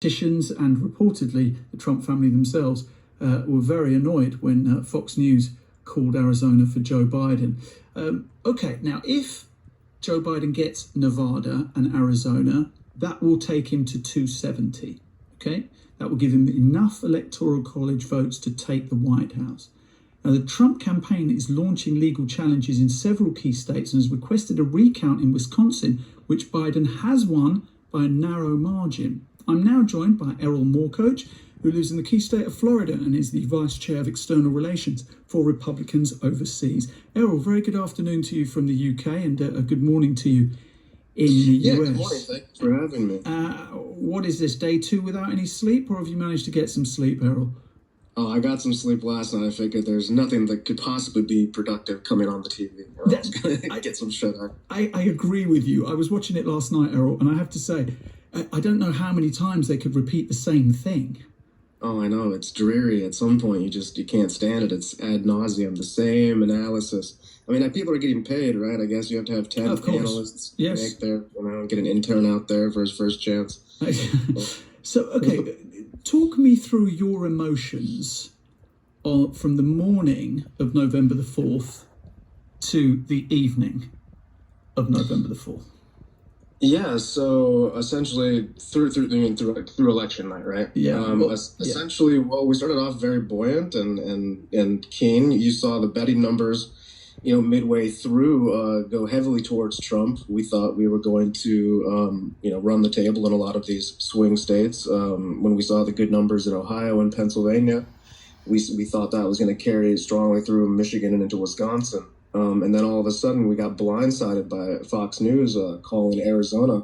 Politicians and reportedly the Trump family themselves were very annoyed when Fox News called Arizona for Joe Biden. Okay, now if Joe Biden gets Nevada and Arizona, that will take him to 270. Okay, that will give him enough electoral college votes to take the White House. Now, the Trump campaign is launching legal challenges in several key states and has requested a recount in Wisconsin, which Biden has won by a narrow margin. I'm now joined by Erol Morkoc, who lives in the key state of Florida and is the Vice Chair of External Relations for Republicans overseas. Erol, very good afternoon to you from the UK and a good morning to you in the US. Good morning. Thanks for having me. What is this, day 2 without any sleep, or have you managed to get some sleep, Erol? Oh, I got some sleep last night. I figured there's nothing that could possibly be productive coming on the TV. I get some shut eye. I agree with you. I was watching it last night, Erol, and I have to say, I don't know how many times they could repeat the same thing. Oh, I know. It's dreary. At some point, you can't stand it. It's ad nauseum, the same analysis. I mean, people are getting paid, right? I guess you have to have 10 analysts make their, get an intern out there for his first chance. So, okay, talk me through your emotions from the morning of November the 4th to the evening of November the 4th. Yeah, so essentially through election night, right? Yeah. Essentially, we started off very buoyant and keen. You saw the betting numbers, midway through go heavily towards Trump. We thought we were going to, run the table in a lot of these swing states. When we saw the good numbers in Ohio and Pennsylvania, we thought that was going to carry strongly through Michigan and into Wisconsin. And then all of a sudden we got blindsided by Fox News calling Arizona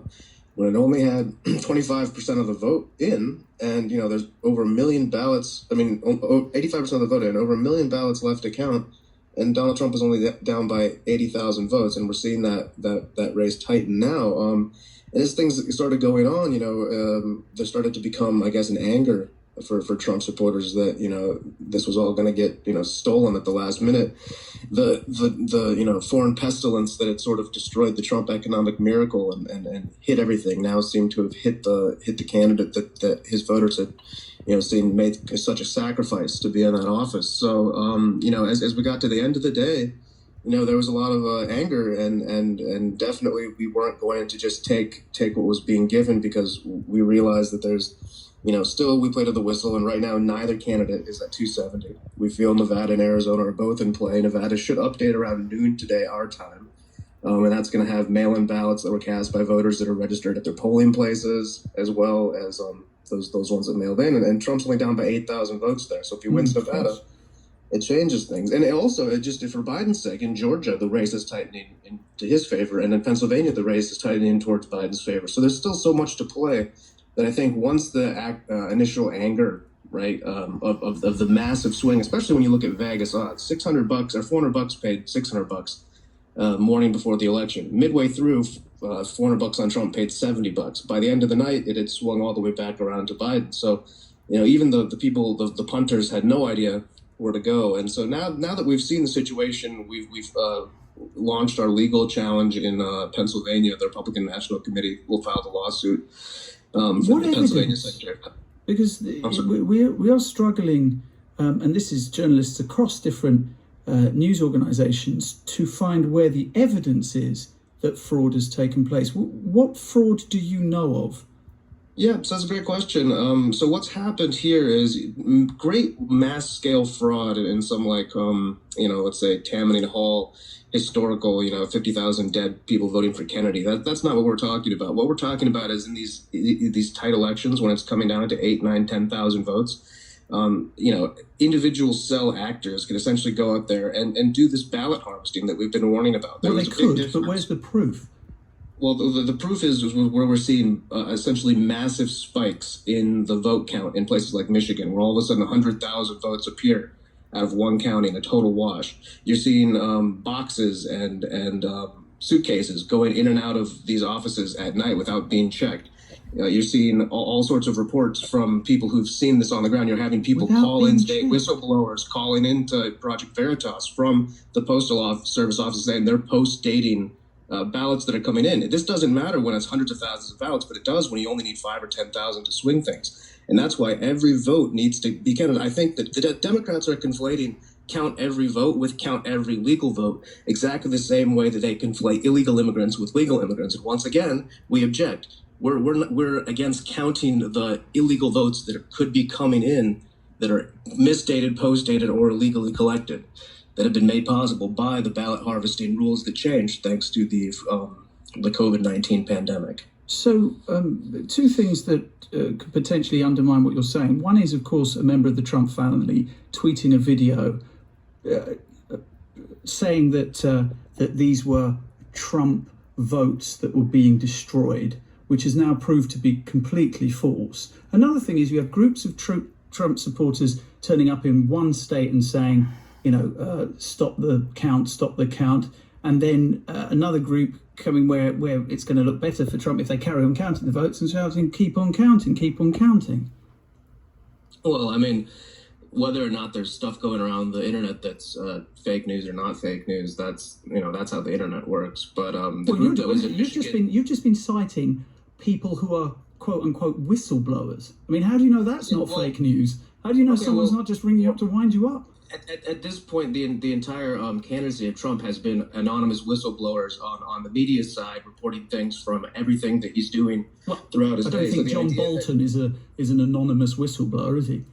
when it only had 25% of the vote in. And, there's over 1 million ballots. 85% of the vote in, over 1 million ballots left to count. And Donald Trump is only down by 80,000 votes. And we're seeing that race tighten now. And as things started going on, there started to become, I guess, an anger for Trump supporters that, this was all going to get, stolen at the last minute. The foreign pestilence that had sort of destroyed the Trump economic miracle and hit everything now seemed to have hit the candidate that his voters had, seen made such a sacrifice to be in that office. So, as we got to the end of the day, there was a lot of anger and definitely we weren't going to just take what was being given because we realized that there's, still we play to the whistle, and right now neither candidate is at 270. We feel Nevada and Arizona are both in play. Nevada should update around noon today, our time, and that's going to have mail-in ballots that were cast by voters that are registered at their polling places, as well as those ones that mailed in. And Trump's only down by 8,000 votes there. So if he wins Nevada, it changes things. And it just for Biden's sake, in Georgia, the race is tightening into his favor, and in Pennsylvania, the race is tightening towards Biden's favor. So there's still so much to play that I think once the initial anger, right, of the massive swing, especially when you look at Vegas odds, $600 or $400 paid $600 morning before the election. Midway through, $400 on Trump paid $70. By the end of the night, it had swung all the way back around to Biden. So, even the people, the punters had no idea where to go. And so now that we've seen the situation, we've launched our legal challenge in Pennsylvania. The Republican National Committee will file the lawsuit. What the Pennsylvania Secretary. Because we are struggling, and this is journalists across different news organizations, to find where the evidence is that fraud has taken place. What fraud do you know of? Yeah, so that's a great question. So what's happened here is great mass scale fraud in some let's say Tammany Hall historical, 50,000 dead people voting for Kennedy. That's not what we're talking about. What we're talking about is in these tight elections when it's coming down to 8, 9, 10,000 votes. Individual cell actors can essentially go out there and do this ballot harvesting that we've been warning about. Well, they could, but where's the proof? Well, the proof is where we're seeing essentially massive spikes in the vote count in places like Michigan, where all of a sudden 100,000 votes appear out of one county in a total wash. You're seeing boxes and suitcases going in and out of these offices at night without being checked. You're seeing all sorts of reports from people who've seen this on the ground. You're having people call in, state whistleblowers calling into Project Veritas from the Postal Service office, saying they're post-dating ballots that are coming in. This doesn't matter when it's hundreds of thousands of ballots, but it does when you only need 5 or 10,000 to swing things. And that's why every vote needs to be counted. I think that the Democrats are conflating count every vote with count every legal vote, exactly the same way that they conflate illegal immigrants with legal immigrants. And once again, we object. We're against counting the illegal votes that could be coming in that are misdated, postdated, or illegally collected, that have been made possible by the ballot harvesting rules that changed thanks to the COVID-19 pandemic. So, two things that could potentially undermine what you're saying. One is, of course, a member of the Trump family tweeting a video saying that these were Trump votes that were being destroyed, which has now proved to be completely false. Another thing is you have groups of Trump supporters turning up in one state and saying, stop the count, and then another group coming where it's going to look better for Trump if they carry on counting the votes and shouting, keep on counting, keep on counting. Well, I mean, whether or not there's stuff going around the internet that's fake news or not fake news, that's how the internet works. But you've just been citing people who are quote unquote whistleblowers. I mean, how do you know that's not fake news? How do you know someone's not just ringing you up to wind you up? At this point, the entire candidacy of Trump has been anonymous whistleblowers on the media side, reporting things from everything that he's doing throughout his days. I don't think John Bolton is an anonymous whistleblower, is he?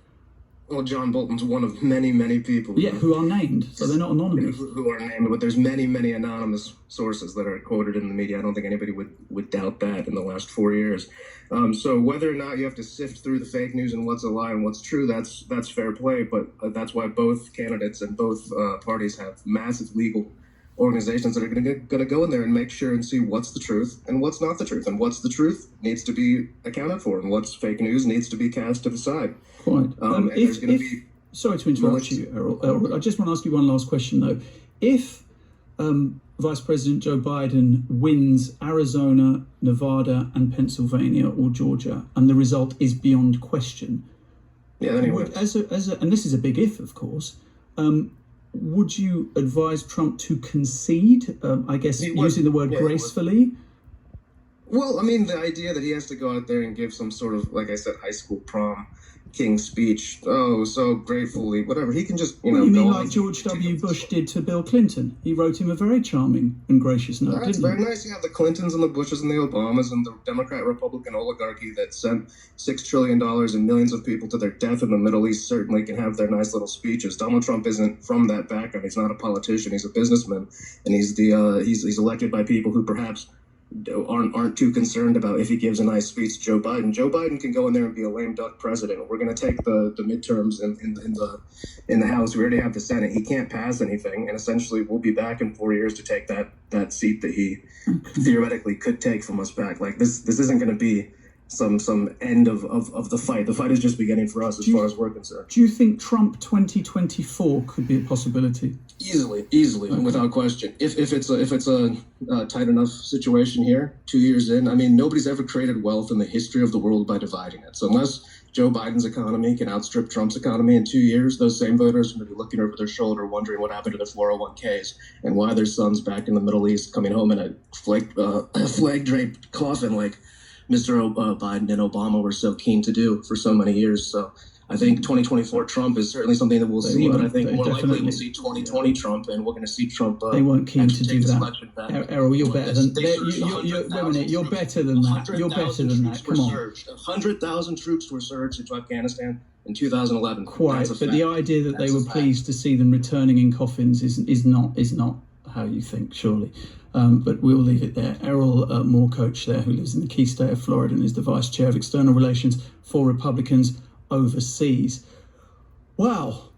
Well, John Bolton's one of many, many people. Yeah, who are named, so they're not anonymous. Who are named, but there's many, many anonymous sources that are quoted in the media. I don't think anybody would doubt that in the last 4 years. So whether or not you have to sift through the fake news and what's a lie and what's true, that's fair play. But that's why both candidates and both parties have massive legal organizations that are going to go in there and make sure and see what's the truth and what's not the truth, and what's the truth needs to be accounted for, and what's fake news needs to be cast to the side. Quite. Sorry to interrupt you, Erol. I just want to ask you one last question, though. If Vice President Joe Biden wins Arizona, Nevada, and Pennsylvania or Georgia, and the result is beyond question, then he wins. And this is a big if, of course. Would you advise Trump to concede? I guess using the word gracefully. Well, I mean, the idea that he has to go out there and give some sort of, like I said, high school prom king speech, so gratefully, whatever, he can just, you mean like George W. Bush did to Bill Clinton? He wrote him a very charming and gracious note, That's very nice. You have the Clintons and the Bushes and the Obamas and the Democrat-Republican oligarchy that sent $6 trillion and millions of people to their death in the Middle East certainly can have their nice little speeches. Donald Trump isn't from that background. He's not a politician. He's a businessman, and he's he's elected by people who perhaps aren't too concerned about if he gives a nice speech to Joe Biden. Joe Biden can go in there and be a lame duck president. We're going to take the midterms in the House. We already have the Senate. He can't pass anything, and essentially we'll be back in 4 years to take that seat that he theoretically could take from us back. Like this isn't going to be some end of the fight. The fight is just beginning for us as far as we're concerned. Do you think Trump 2024 could be a possibility? Easily, okay. Without question. If it's a tight enough situation here, 2 years in, I mean, nobody's ever created wealth in the history of the world by dividing it. So unless Joe Biden's economy can outstrip Trump's economy in 2 years, those same voters are going to be looking over their shoulder, wondering what happened to their 401ks and why their son's back in the Middle East coming home in a flag-draped coffin like Mr. Biden and Obama were so keen to do for so many years. So I think 2024 Trump is certainly something that we'll see, but I think more likely we'll see 2020 Trump, and we're going to see Trump. They weren't keen to do that. Errol, you're better than you're better than that. You're better than that. Come on. 100,000 troops were surged into Afghanistan in 2011. Quite, but the idea that they were pleased to see them returning in coffins is not how you think, surely. But we'll leave it there. Erol Morkoc there, who lives in the key state of Florida and is the Vice Chair of External Relations for Republicans overseas. Wow.